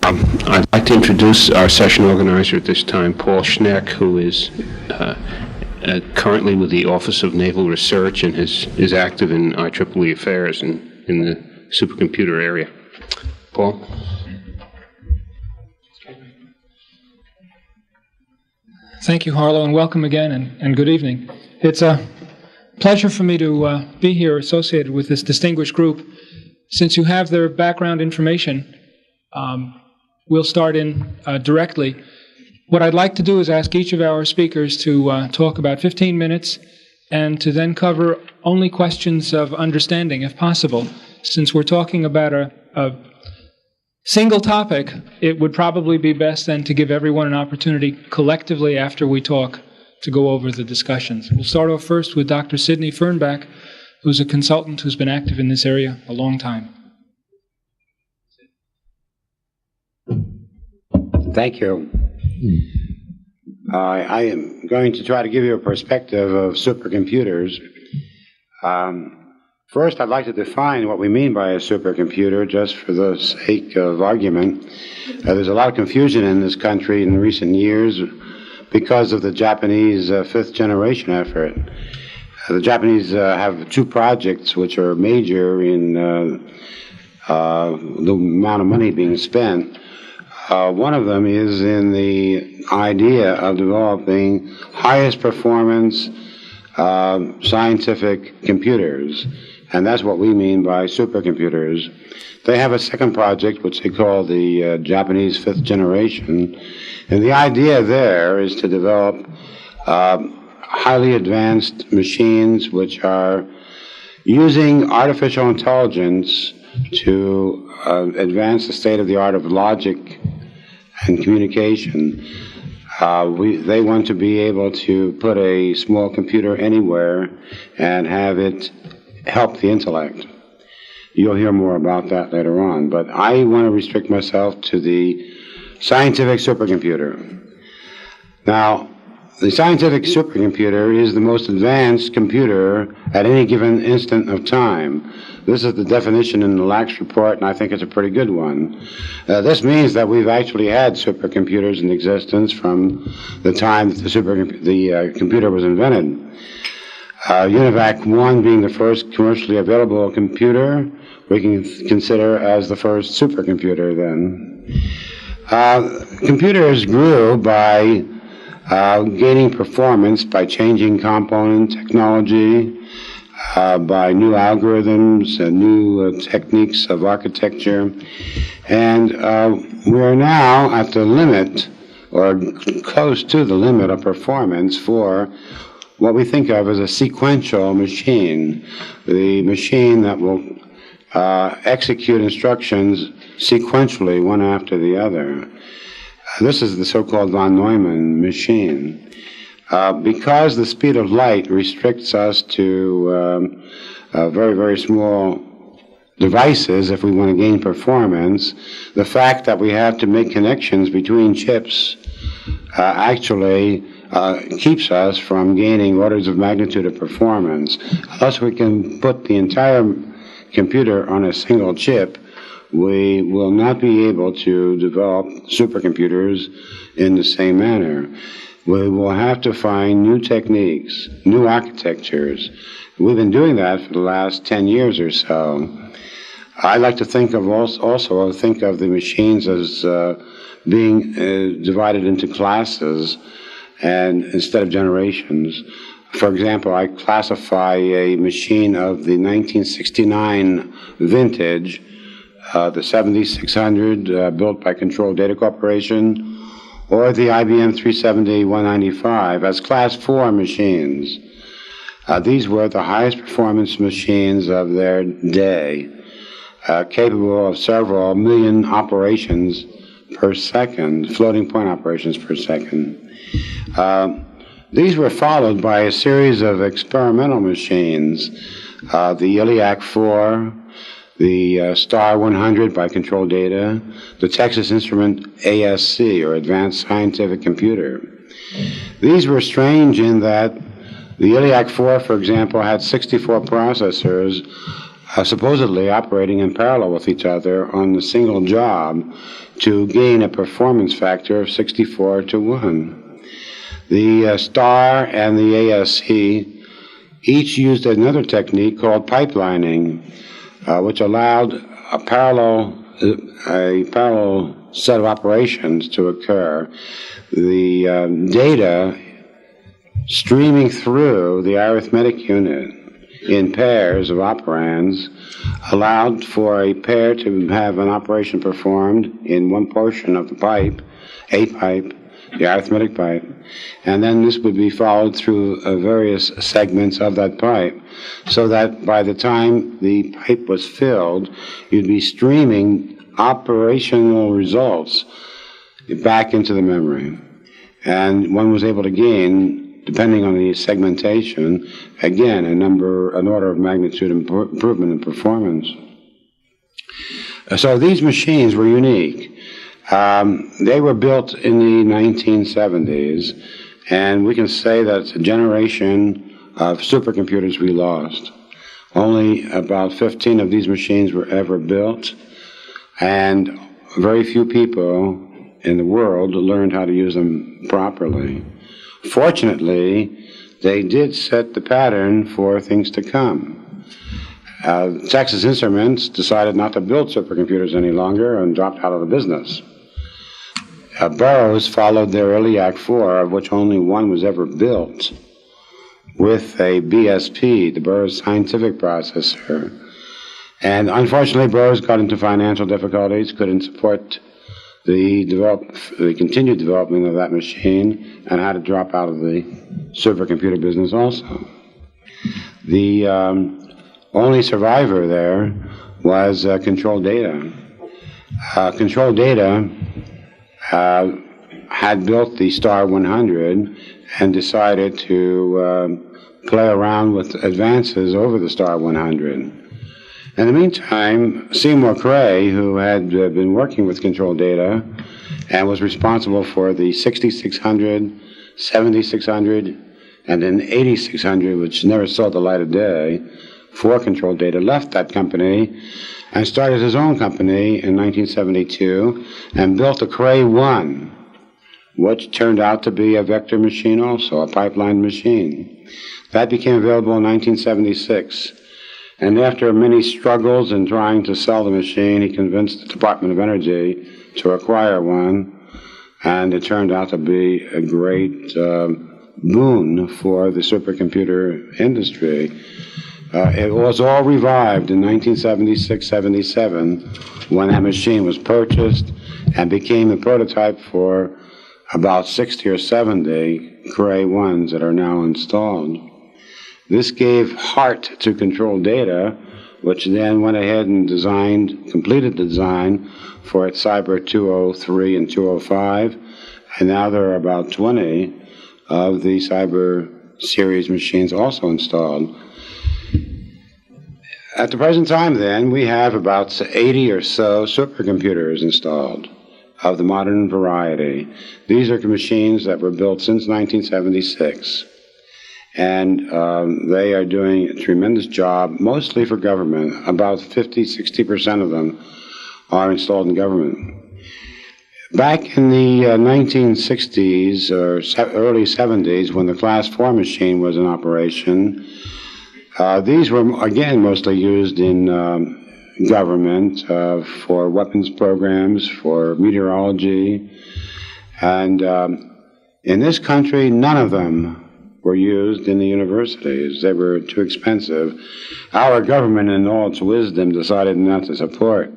I'd like to introduce our session organizer at this time, Paul Schneck, who is currently with the Office of Naval Research and is active in IEEE affairs in the supercomputer area. Paul? Thank you, Harlow, and welcome again, and good evening. It's a pleasure for me to be here associated with this distinguished group. Since you have their background information, we'll start in directly. What I'd like to do is ask each of our speakers to talk about 15 minutes and to then cover only questions of understanding, if possible. Since we're talking about a single topic, it would probably be best then to give everyone an opportunity collectively after we talk to go over the discussions. We'll start off first with Dr. Sidney Fernbach, who's a consultant who's been active in this area a long time. Thank you. I am going to try to give you a perspective of supercomputers. First, I'd like to define what we mean by a supercomputer, just for the sake of argument. There's a lot of confusion in this country in recent years because of the Japanese fifth generation effort. The Japanese have two projects which are major in the amount of money being spent. One of them is in the idea of developing highest performance scientific computers, and that's what we mean by supercomputers. They have a second project which they call the Japanese fifth generation, and the idea there is to develop highly advanced machines which are using artificial intelligence to advance the state of the art of logic and communication. They want to be able to put a small computer anywhere and have it help the intellect. You'll hear more about that later on, but I want to restrict myself to the scientific supercomputer. Now, the scientific supercomputer is the most advanced computer at any given instant of time. This is the definition in the LAX report, and I think it's a pretty good one. This means that we've actually had supercomputers in existence from the time that the computer was invented. UNIVAC 1 being the first commercially available computer, we can consider as the first supercomputer then. Computers grew by gaining performance by changing component technology, by new algorithms and new techniques of architecture. And we are now at the limit, or close to the limit of performance for what we think of as a sequential machine, the machine that will execute instructions sequentially, one after the other. This is the so-called von Neumann machine. Because the speed of light restricts us to very, very small devices if we want to gain performance, the fact that we have to make connections between chips actually keeps us from gaining orders of magnitude of performance. Unless we can put the entire computer on a single chip, we will not be able to develop supercomputers in the same manner. We will have to find new techniques, new architectures. We've been doing that for the last 10 years or so. I like to think of also think of the machines as being divided into classes and instead of generations. For example, I classify a machine of the 1969 vintage, the 7600 built by Control Data Corporation, or the IBM 370-195 as Class 4 machines. These were the highest performance machines of their day, capable of several million operations per second, floating point operations per second. These were followed by a series of experimental machines, the ILIAC 4, the Star 100 by Control Data, the Texas Instrument ASC, or Advanced Scientific Computer. These were strange in that the ILIAC 4, for example, had 64 processors, supposedly operating in parallel with each other on a single job to gain a performance factor of 64 to 1. The STAR and the ASC each used another technique called pipelining, which allowed a parallel set of operations to occur. The data streaming through the arithmetic unit in pairs of operands allowed for a pair to have an operation performed in one portion of the pipe, the arithmetic pipe, and then this would be followed through various segments of that pipe, so that by the time the pipe was filled, you'd be streaming operational results back into the memory. And one was able to gain, depending on the segmentation, again, an order of magnitude improvement in performance. So these machines were unique. They were built in the 1970s, and we can say that it's a generation of supercomputers we lost. Only about 15 of these machines were ever built, and very few people in the world learned how to use them properly. Fortunately, they did set the pattern for things to come. Texas Instruments decided not to build supercomputers any longer and dropped out of the business. Burroughs followed their ELIAC 4, of which only one was ever built, with a BSP, the Burroughs Scientific Processor. And unfortunately, Burroughs got into financial difficulties, couldn't support the continued development of that machine, and had to drop out of the supercomputer business also. The only survivor there was Control Data. Control Data had built the Star 100 and decided to play around with advances over the Star 100. In the meantime, Seymour Cray, who had been working with Control Data and was responsible for the 6600, 7600, and then 8600, which never saw the light of day, for Control Data, left that company and started his own company in 1972 and built a Cray 1, which turned out to be a vector machine also, a pipeline machine. That became available in 1976. And after many struggles in trying to sell the machine, he convinced the Department of Energy to acquire one, and it turned out to be a great boon for the supercomputer industry. It was all revived in 1976-77 when that machine was purchased and became a prototype for about 60 or 70 Cray 1s that are now installed. This gave heart to Control Data, which then went ahead and completed the design for its Cyber 203 and 205, and now there are about 20 of the Cyber series machines also installed. At the present time, then, we have about 80 or so supercomputers installed of the modern variety. These are machines that were built since 1976. And they are doing a tremendous job, mostly for government. About 50-60% of them are installed in government. Back in the 1960s or early 70s, when the Class 4 machine was in operation, these were, again, mostly used in government for weapons programs, for meteorology. And in this country, none of them were used in the universities. They were too expensive. Our government, in all its wisdom, decided not to support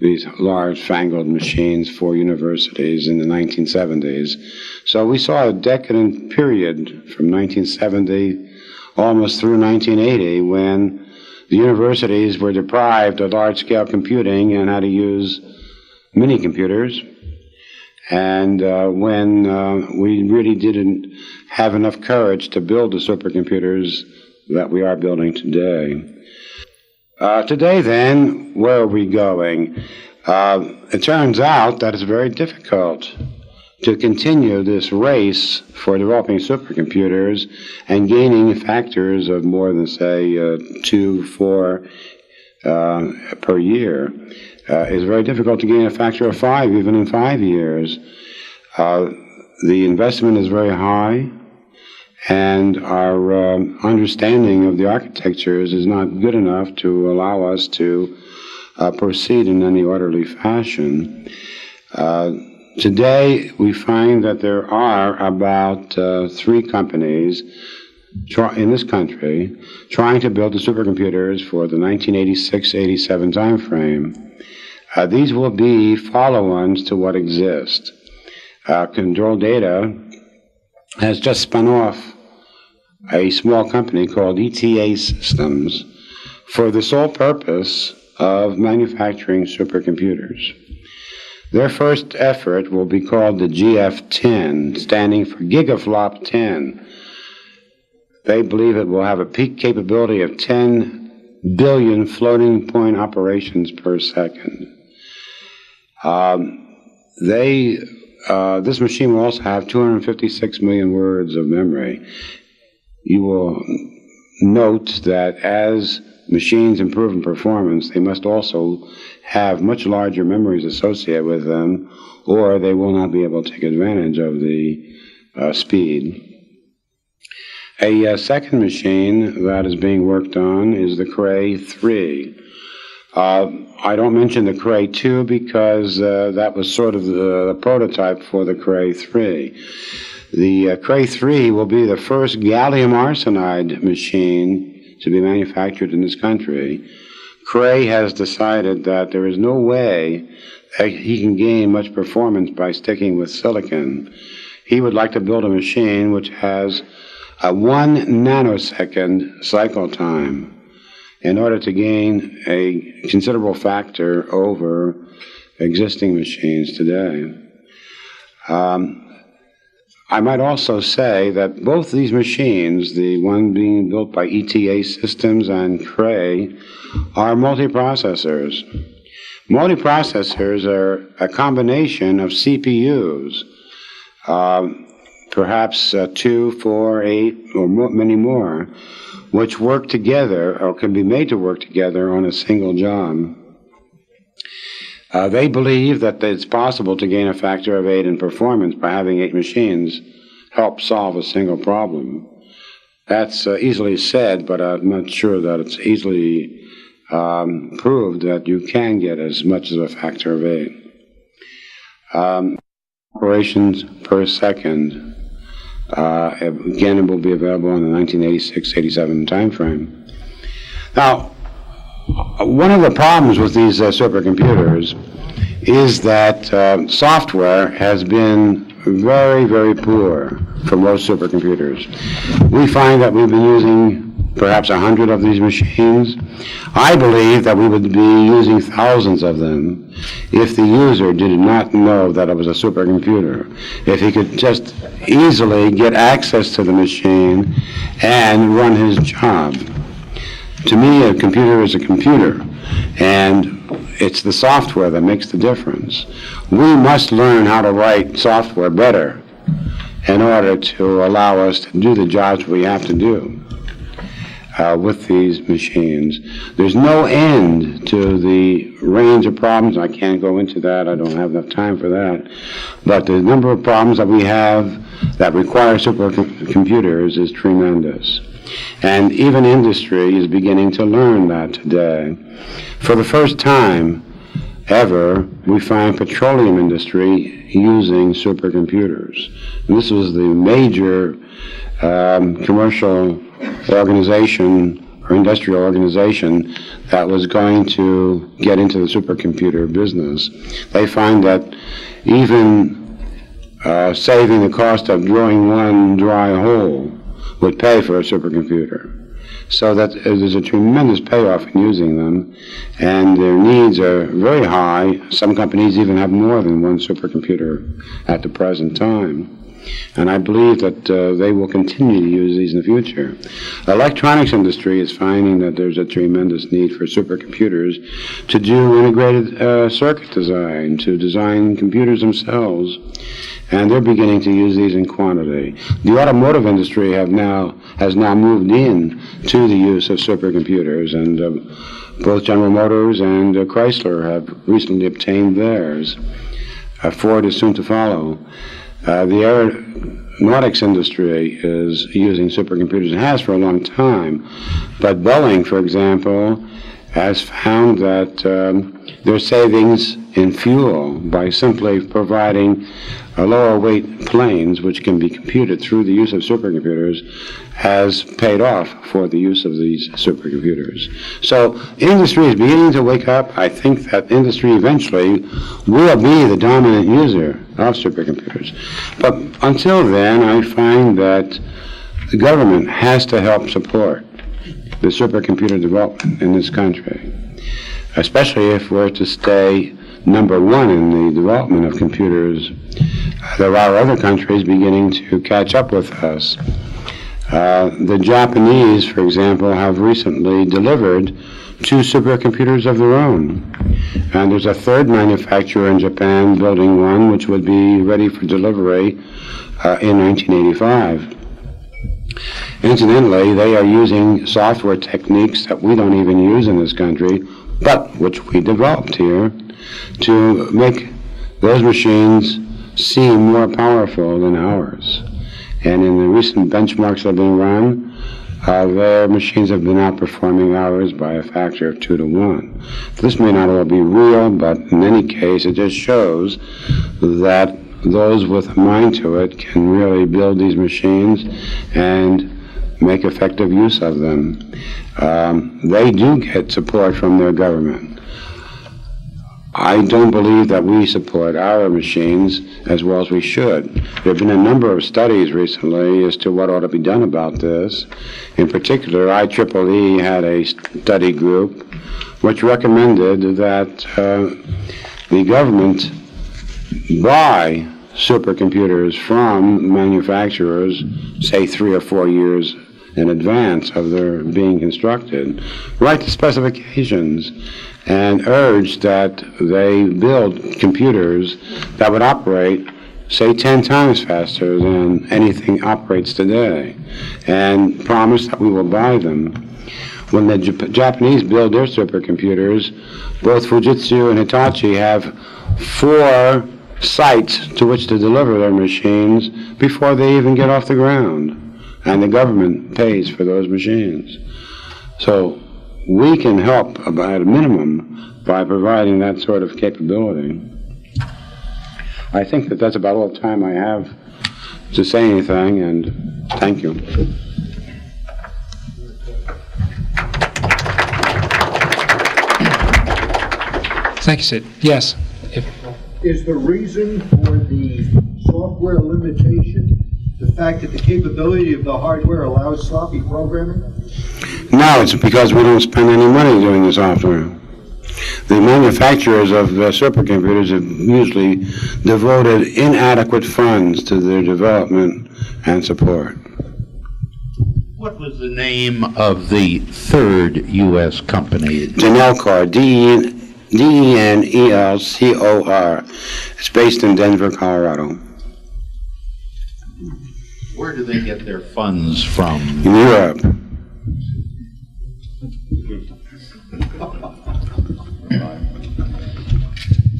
these large fangled machines for universities in the 1970s. So we saw a decadent period from 1970 almost through 1980 when the universities were deprived of large-scale computing and had to use mini-computers. And when we really didn't have enough courage to build the supercomputers that we are building today. Today, then, where are we going? It turns out that it's very difficult to continue this race for developing supercomputers and gaining factors of more than, say, 2, 4 per year. It's very difficult to gain a factor of 5, even in 5 years. The investment is very high, and our understanding of the architectures is not good enough to allow us to proceed in any orderly fashion. Today, we find that there are about 3 companies in this country trying to build the supercomputers for the 1986-87 time frame. These will be follow-ons to what exists. Control Data has just spun off a small company called ETA Systems for the sole purpose of manufacturing supercomputers. Their first effort will be called the GF-10, standing for Gigaflop 10. They believe it will have a peak capability of 10 billion floating point operations per second. This machine will also have 256 million words of memory. You will note that as machines improve in performance, they must also have much larger memories associated with them, or they will not be able to take advantage of the speed. A second machine that is being worked on is the Cray 3. I don't mention the Cray 2 because that was sort of the prototype for the Cray 3. The Cray 3 will be the first gallium arsenide machine to be manufactured in this country. Cray has decided that there is no way that he can gain much performance by sticking with silicon. He would like to build a machine which has a 1 nanosecond cycle time in order to gain a considerable factor over existing machines today. I might also say that both these machines, the one being built by ETA Systems and Cray, are multiprocessors. Multiprocessors are a combination of CPUs, perhaps 2, 4, 8, or many more, which work together or can be made to work together on a single job. They believe that it's possible to gain a factor of 8 in performance by having 8 machines help solve a single problem. That's easily said, but I'm not sure that it's easily proved that you can get as much as a factor of 8. Operations per second. Again, it will be available in the 1986-87 time frame. Now, one of the problems with these supercomputers is that software has been very, very poor for most supercomputers. We find that we've been using perhaps 100 of these machines. I believe that we would be using thousands of them if the user did not know that it was a supercomputer. If he could just easily get access to the machine and run his job. To me, a computer is a computer, and it's the software that makes the difference. We must learn how to write software better in order to allow us to do the jobs we have to do with these machines. There's no end to the range of problems. I can't go into that. I don't have enough time for that. But the number of problems that we have that require supercomputers is tremendous. And even industry is beginning to learn that today. For the first time ever, we find petroleum industry using supercomputers. And this was the major commercial organization or industrial organization that was going to get into the supercomputer business. They find that even saving the cost of drilling one dry hole would pay for a supercomputer. So that there's a tremendous payoff in using them, and their needs are very high. Some companies even have more than one supercomputer at the present time. And I believe that they will continue to use these in the future. The electronics industry is finding that there's a tremendous need for supercomputers to do integrated circuit design, to design computers themselves. And they're beginning to use these in quantity. The automotive industry has now moved in to the use of supercomputers, and both General Motors and Chrysler have recently obtained theirs. Ford is soon to follow. The aeronautics industry is using supercomputers and has for a long time. But Boeing, for example, has found that there's savings in fuel by simply providing lower weight planes, which can be computed through the use of supercomputers, has paid off for the use of these supercomputers. So industry is beginning to wake up. I think that industry eventually will be the dominant user of supercomputers. But until then, I find that the government has to help support the supercomputer development in this country, especially if we're to stay number one in the development of computers. There are other countries beginning to catch up with us. The Japanese, for example, have recently delivered 2 supercomputers of their own. And there's a third manufacturer in Japan building one which would be ready for delivery in 1985. Incidentally, they are using software techniques that we don't even use in this country, but which we developed here, to make those machines seem more powerful than ours. And in the recent benchmarks that have been run, their machines have been outperforming ours by a factor of 2 to 1. This may not all be real, but in any case, it just shows that those with a mind to it can really build these machines and make effective use of them. They do get support from their government. I don't believe that we support our machines as well as we should. There have been a number of studies recently as to what ought to be done about this. In particular, IEEE had a study group which recommended that the government buy supercomputers from manufacturers, say 3 or 4 years in advance of their being constructed, write the specifications, and urge that they build computers that would operate, say, 10 times faster than anything operates today, and promise that we will buy them. When the Japanese build their supercomputers, both Fujitsu and Hitachi have 4 sites to which to deliver their machines before they even get off the ground, and the government pays for those machines. So we can help at a minimum by providing that sort of capability. I think that that's about all the time I have to say anything, and thank you. Thank you, Sid. Yes? Is the reason for the software limitation the fact that the capability of the hardware allows sloppy programming? No, it's because we don't spend any money doing the software. The manufacturers of supercomputers have usually devoted inadequate funds to their development and support. What was the name of the third U.S. company? Denelcor, D-E-N-E-L-C-O-R. It's based in Denver, Colorado. Where do they get their funds from? In Europe.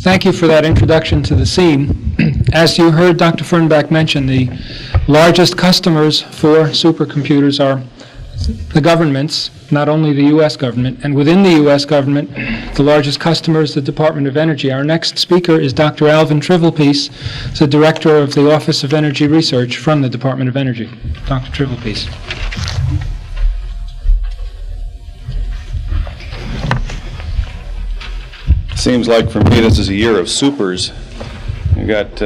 Thank you for that introduction to the scene. As you heard Dr. Fernbach mention, the largest customers for supercomputers are the governments, not only the U.S. government, and within the U.S. government, the largest customer is the Department of Energy. Our next speaker is Dr. Alvin Trivelpiece, the Director of the Office of Energy Research from the Department of Energy. Dr. Trivelpiece. Seems like for me this is a year of supers. We've got